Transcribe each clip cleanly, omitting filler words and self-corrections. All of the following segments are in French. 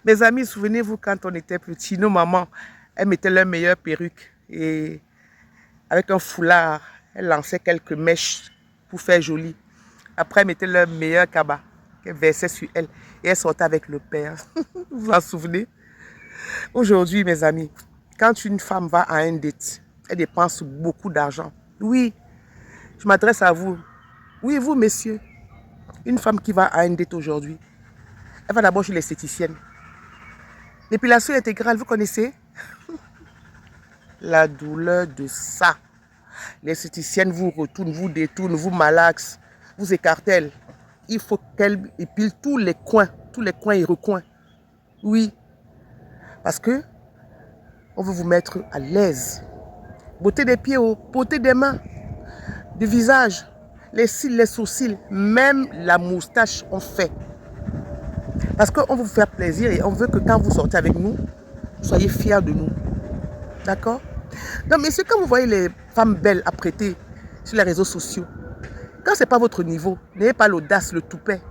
Mes amis, souvenez-vous quand on était petits, nos mamans, elles mettaient leur meilleure perruque et avec un foulard, elles lançaient quelques mèches pour faire joli. Après, elles mettaient leur meilleur cabas qu'elles versaient sur elles et elles sortaient avec le père. Vous vous en souvenez? Aujourd'hui, mes amis, quand une femme va à un date, elle dépense beaucoup d'argent. Oui, je m'adresse à vous. Oui, vous, messieurs, une femme qui va à un date aujourd'hui, elle va d'abord chez l'esthéticienne. L'épilation intégrale, vous connaissez? La douleur de ça. L'esthéticienne vous retourne, vous détourne, vous malaxe, vous écartèle. Il faut qu'elle épile tous les coins et recoins. Oui, parce que on veut vous mettre à l'aise. Beauté des pieds, beauté des mains, du visage, les cils, les sourcils, même la moustache, on fait. Parce qu'on veut vous faire plaisir et on veut que quand vous sortez avec nous, vous soyez fiers de nous. D'accord? Donc, messieurs, quand vous voyez les femmes belles apprêtées sur les réseaux sociaux, quand ce n'est pas votre niveau, n'ayez pas l'audace, le toupet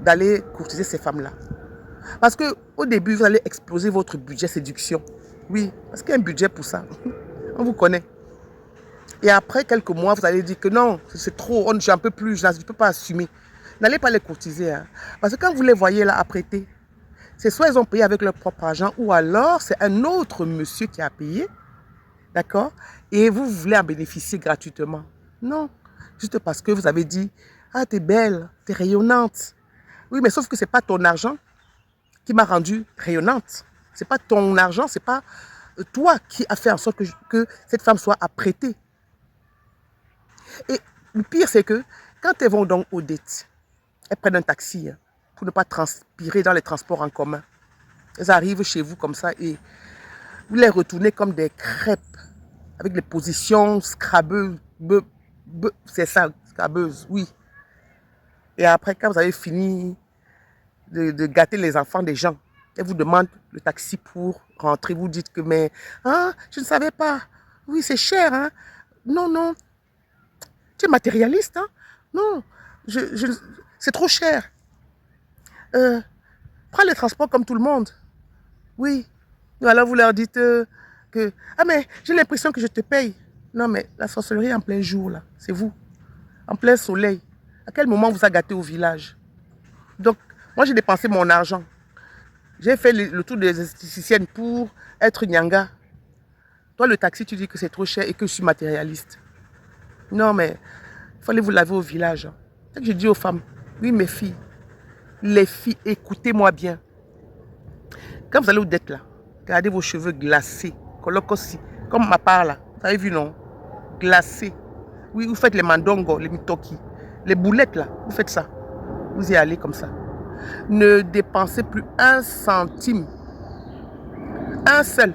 d'aller courtiser ces femmes-là. Parce qu'au début, vous allez exploser votre budget séduction. Oui, parce qu'il y a un budget pour ça. On vous connaît. Et après quelques mois, vous allez dire que non, c'est trop, j'en peux plus, je ne peux pas assumer. N'allez pas les courtiser. Hein. Parce que quand vous les voyez là apprêtés, c'est soit ils ont payé avec leur propre argent ou alors c'est un autre monsieur qui a payé. D'accord? Et vous voulez en bénéficier gratuitement. Non. Juste parce que vous avez dit, ah, t'es belle, t'es rayonnante. Oui, mais sauf que ce n'est pas ton argent qui m'a rendue rayonnante. Ce n'est pas ton argent, ce n'est pas toi qui as fait en sorte que cette femme soit apprêtée. Et le pire, c'est que quand elles vont donc au date, elles prennent un taxi hein, pour ne pas transpirer dans les transports en commun. Elles arrivent chez vous comme ça et vous les retournez comme des crêpes avec des positions scrabeuses. C'est ça, scrabeuses, oui. Et après, quand vous avez fini de gâter les enfants des gens, elles vous demandent le taxi pour rentrer. Vous dites que, mais, hein, je ne savais pas. Oui, c'est cher, hein. Non, non. Tu es matérialiste, hein. Non, c'est trop cher. Prends les transports comme tout le monde. Oui. Alors vous leur dites que, ah mais j'ai l'impression que je te paye. Non mais la sorcellerie en plein jour là, c'est vous. En plein soleil. À quel moment vous a gâté au village? Donc, moi j'ai dépensé mon argent. J'ai fait le tour des esthéticiennes pour être nyanga. Toi le taxi tu dis que c'est trop cher et que je suis matérialiste. Non mais, il fallait vous laver au village. C'est que je dis aux femmes, oui mes filles, les filles, écoutez-moi bien. Quand vous allez au date là, gardez vos cheveux glacés, comme ma part là, vous avez vu non? Glacés. Oui, vous faites les mandongos, les mitoki, les boulettes là, vous faites ça. Vous y allez comme ça. Ne dépensez plus un centime. Un seul.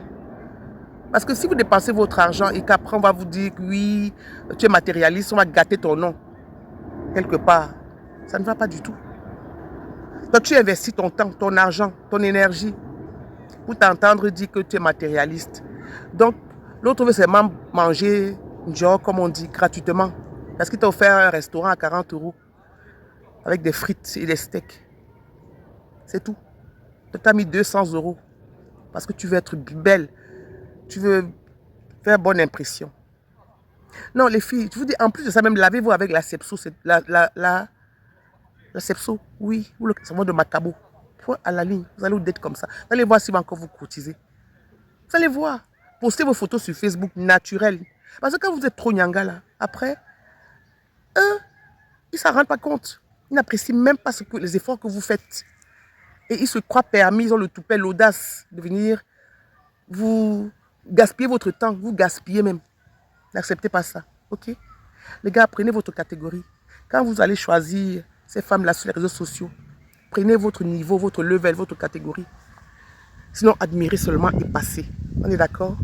Parce que si vous dépensez votre argent et qu'après on va vous dire que oui, tu es matérialiste, on va gâter ton nom. Quelque part, ça ne va pas du tout. Toi, tu investis ton temps, ton argent, ton énergie pour t'entendre dire que tu es matérialiste. Donc, l'autre veut seulement manger, genre, comme on dit, gratuitement. Parce qu'il t'a offert un restaurant à 40 € avec des frites et des steaks. C'est tout. Tu as mis 200 € parce que tu veux être belle. Tu veux faire bonne impression. Non, les filles, je vous dis, en plus de ça, même lavez-vous avec la Sepso. La Sepso, oui, ou le savon de Macabo. À la ligne, vous allez vous date comme ça. Vous allez voir si va encore vous courtiser. Vous allez voir. Postez vos photos sur Facebook naturelles. Parce que quand vous êtes trop nyanga là, après, eux, ils ne s'en rendent pas compte. Ils n'apprécient même pas les efforts que vous faites. Et ils se croient permis, ils ont le toupet, l'audace de venir vous gaspiller votre temps, vous gaspiller même. N'acceptez pas ça, ok? Les gars, prenez votre catégorie. Quand vous allez choisir ces femmes-là sur les réseaux sociaux, prenez votre niveau, votre level, votre catégorie. Sinon, admirez seulement et passez. On est d'accord?